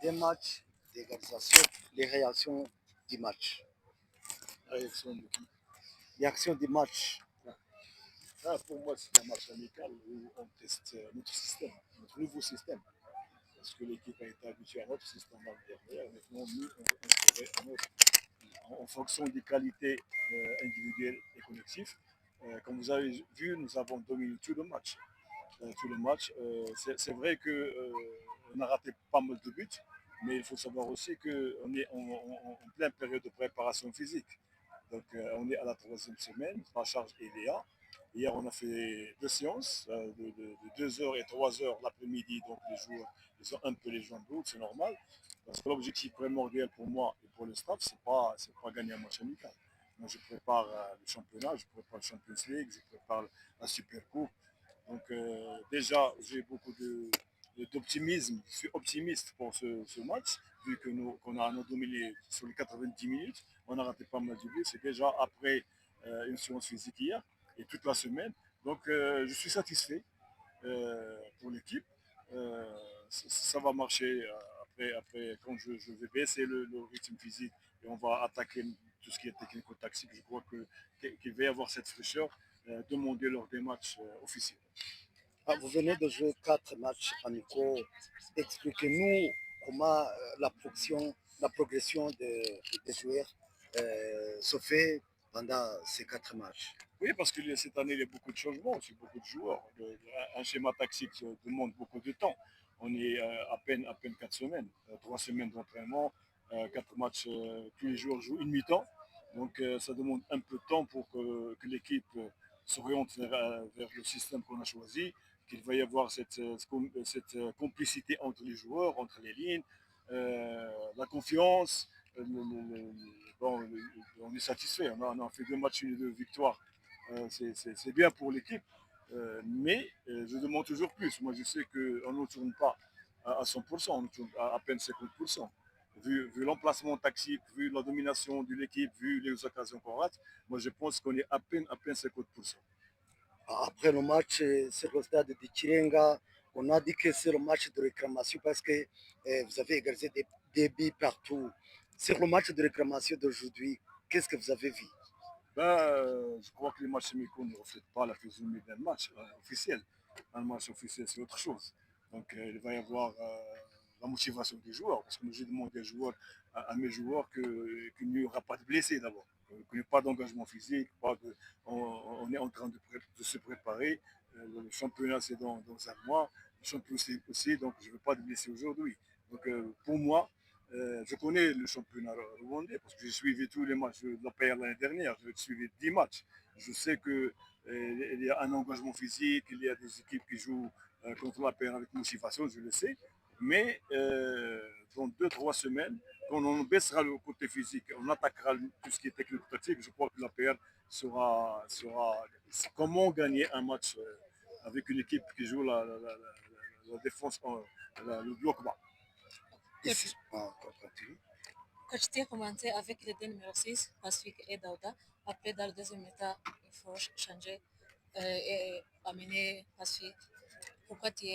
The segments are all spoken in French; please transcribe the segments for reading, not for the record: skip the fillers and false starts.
deux matchs d'égalisation, les réactions du match. Réaction de qui? Réaction du match. Pour moi, c'est un match amical où on teste notre système, notre nouveau système. Parce que l'équipe a été habituée à notre système l'année dernière. Maintenant, nous, on ferait un autre. En fonction des qualités individuelles et collectives. Comme vous avez vu, nous avons dominé tout le match. C'est vrai qu'on a raté pas mal de buts, mais il faut savoir aussi qu'on est en pleine période de préparation physique. Donc, on est à la troisième semaine, la charge est là. Hier, on a fait deux séances de 2 heures et 3 heures l'après-midi. Donc, les joueurs, ils ont un peu les jambes lourdes, c'est normal. Parce que l'objectif primordial pour moi et pour le staff, c'est pas gagner un match amical. Moi, je prépare le championnat, je prépare le Champions League, je prépare la Super Coupe. Donc, déjà, j'ai beaucoup d'optimisme. Je suis optimiste pour ce match, vu que qu'on a dominé sur les 90 minutes. On a raté pas mal de buts. C'est déjà après une séance physique hier et toute la semaine. Donc, je suis satisfait pour l'équipe. Ça va marcher après quand je vais baisser le rythme physique et on va attaquer tout ce qui est technico-tactique. Je crois qu'il va y avoir cette fraîcheur demandée lors des matchs officiels. Ah, vous venez de jouer 4 matchs amicaux. Expliquez-nous comment la progression des joueurs se fait pendant ces 4 matchs. Oui, parce que cette année, il y a beaucoup de changements, c'est beaucoup de joueurs. Un schéma tactique demande beaucoup de temps. On est à peine 4 semaines, 3 semaines d'entraînement, 4 matchs, tous les joueurs jouent une mi-temps. Donc ça demande un peu de temps pour que l'équipe s'oriente vers le système qu'on a choisi, qu'il va y avoir cette complicité entre les joueurs, entre les lignes, la confiance. Bon, on est satisfait, on a fait 2 matchs et 2 victoires, c'est bien pour l'équipe, mais je demande toujours plus. Moi, je sais qu'on ne tourne pas à 100%, on tourne à peine 50%. Vu l'emplacement tactique, vu la domination de l'équipe, vu les occasions qu'on rate, moi je pense qu'on est à peine 50%. Après le match sur le stade de Chirenga, on a dit que c'est le match de réclamation parce que vous avez égalisé des buts partout. Sur le match de réclamation d'aujourd'hui, qu'est-ce que vous avez vu? Je crois que les matchs amicaux ne reflètent pas la physionomie d'un match officiel. Un match officiel, c'est autre chose. Donc, il va y avoir la motivation des joueurs, parce que j'ai demandé à mes joueurs qu'il n'y aura pas de blessés d'abord, qu'il n'y ait pas d'engagement physique, on est en train de se préparer. Le championnat, c'est dans un mois. Le championnat aussi, donc je ne veux pas de blessés aujourd'hui. Donc, pour moi, je connais le championnat rwandais parce que j'ai suivi tous les matchs de la PR l'année dernière. J'ai suivi 10 matchs. Je sais qu'il y a un engagement physique, il y a des équipes qui jouent contre la PR avec motivation, je le sais. Mais dans 2, 3 semaines, quand on baissera le côté physique, on attaquera tout ce qui est technique-tactique, je crois que la PR sera comment gagner un match avec une équipe qui joue la défense, le bloc bas. Ici, continue. Coach T a commencé avec le numéro 6, Pacifique et Dauda. Après, dans le deuxième état, il faut changer et amener Pacifique. Pourquoi tu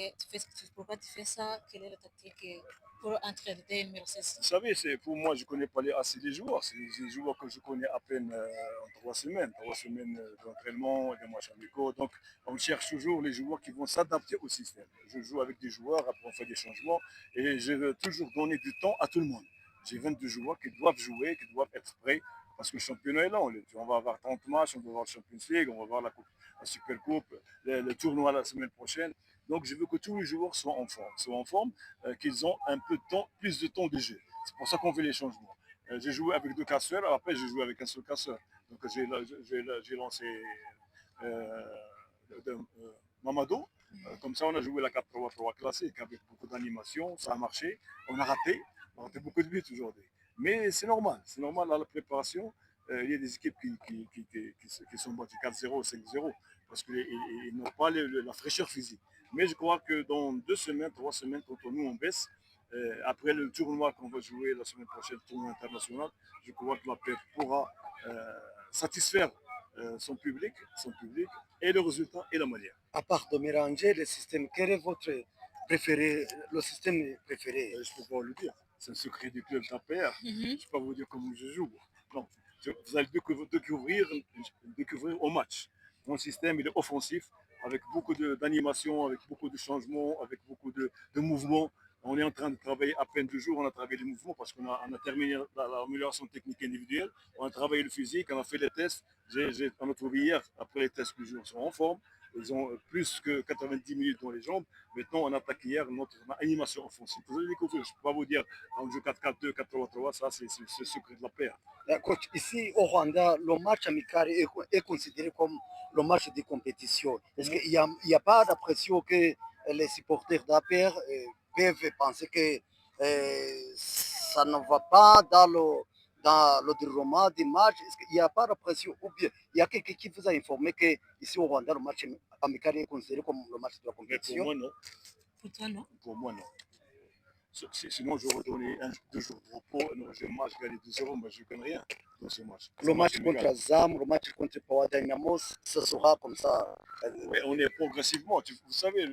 fais ça? Quelle est la tactique pour entrer le numéro 6? Vous savez, pour moi, je ne connais pas assez des joueurs. C'est des joueurs que je connais à peine en 3 semaines. 3 semaines d'entraînement, des matchs amicaux. Donc, on cherche toujours les joueurs qui vont s'adapter au système. Je joue avec des joueurs, après on fait des changements. Et je veux toujours donner du temps à tout le monde. J'ai 22 joueurs qui doivent jouer, qui doivent être prêts. Parce que le championnat est là. On va avoir 30 matchs, on va avoir la Champions League, on va avoir la Super Coupe, le tournoi la semaine prochaine. Donc, je veux que tous les joueurs soient en forme, qu'ils ont un peu de temps, plus de temps de jeu. C'est pour ça qu'on fait les changements. J'ai joué avec 2 casseurs, après j'ai joué avec un seul casseur. Donc j'ai lancé euh, Mamado. Comme ça, on a joué la 4-3-3 classique avec beaucoup d'animation. Ça a marché. On a raté beaucoup de buts aujourd'hui. Mais c'est normal à la préparation. Il y a des équipes qui sont battues 4-0, 5-0 parce qu'ils n'ont pas la fraîcheur physique. Mais je crois que dans 2 semaines, 3 semaines, quand nous on baisse, après le tournoi qu'on va jouer la semaine prochaine, le tournoi international, je crois que la PEF pourra satisfaire son public et le résultat et la manière. À part de mélanger les systèmes, quel est votre préféré, le système préféré. Je ne peux pas le dire. C'est un secret du club d'APR. Je ne peux pas vous dire comment je joue. Non. Vous allez découvrir au match. Mon système, il est offensif, avec beaucoup d'animation, avec beaucoup de changements, avec beaucoup de mouvements. On est en train de travailler à peine 2 jours, on a travaillé les mouvements parce qu'on a terminé l'amélioration technique individuelle, on a travaillé le physique, on a fait les tests. On a trouvé hier, après les tests, que les joueurs sont en forme. Ils ont plus que 90 minutes dans les jambes. Maintenant, on attaque hier notre animation offensive. Vous allez découvrir, je ne peux pas vous dire, on joue 4-4-2, 4-3-3, ça c'est le secret de la paix. Coach, ici au Rwanda, le match amical est considéré comme le match de compétition. Est-ce qu'il n'y a pas d'impression que les supporters d'APR peuvent penser que ça ne va pas dans le déroulement du match? Est-ce qu'il n'y a pas d'impression ou bien il y a quelqu'un qui vous a informé que ici au Rwanda, le match amical est considéré comme le match de la Mais compétition? pour moi, non. Pour toi, non? Pour moi, non. Sinon, j'aurais donné 2 jours de repos. Non, je match gagné 2-0, mais je ne gagne rien dans ce match. Le match contre Zam, le match contre Power Dynamos, ce sera comme ça. Oui, on est progressivement. Vous savez,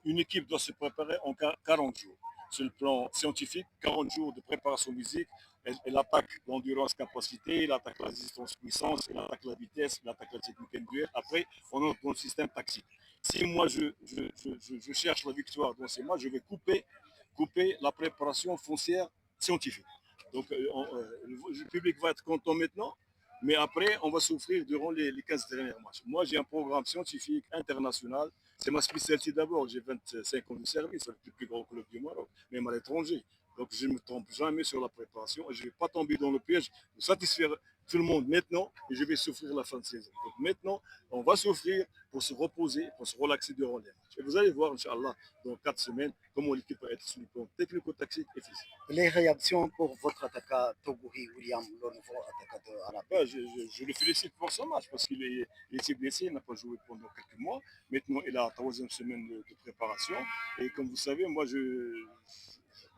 une équipe doit se préparer en 40 jours. Sur le plan scientifique, 40 jours de préparation physique, elle attaque l'endurance capacité, elle attaque la résistance puissance, elle attaque la vitesse, elle attaque la technique individuelle. Après, on entre dans le système tactique. Si moi je cherche la victoire dans ces matchs, je vais couper la préparation foncière scientifique. Donc le public va être content maintenant, mais après, on va souffrir durant les 15 derniers matchs. Moi, j'ai un programme scientifique international. C'est ma spécialité d'abord. J'ai 25 ans de service avec le plus grand club du Maroc, même à l'étranger. Donc, je ne me trompe jamais sur la préparation et je ne vais pas tomber dans le piège de satisfaire tout le monde maintenant et je vais souffrir la fin de saison. Donc, maintenant, on va souffrir pour se reposer, pour se relaxer durant les matchs. Et vous allez voir, Inch'Allah, dans 4 semaines, comment l'équipe va être sur le plan technico-tactique et physique. Les réactions pour votre attaquant Togouri William, le nouveau attaquant de Arabie? Je le félicite pour ce match parce qu'il s'est blessé, il n'a pas joué pendant quelques mois. Maintenant, il a la 3e semaine de préparation. Et comme vous savez, moi,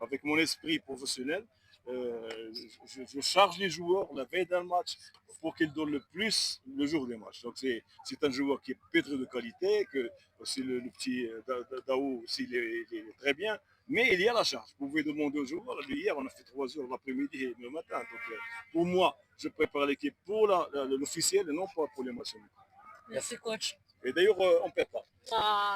avec mon esprit professionnel, je charge les joueurs la veille d'un match pour qu'ils donnent le plus le jour des matchs. Donc c'est un joueur qui est pétri de qualité, que aussi le petit Dao aussi il est très bien, mais il y a la charge. Vous pouvez demander aux joueurs, hier on a fait 3 heures l'après-midi et le matin. Donc pour moi, je prépare l'équipe pour l'officiel et non pas pour les matchs. Merci, coach. Et d'ailleurs, on ne perd pas.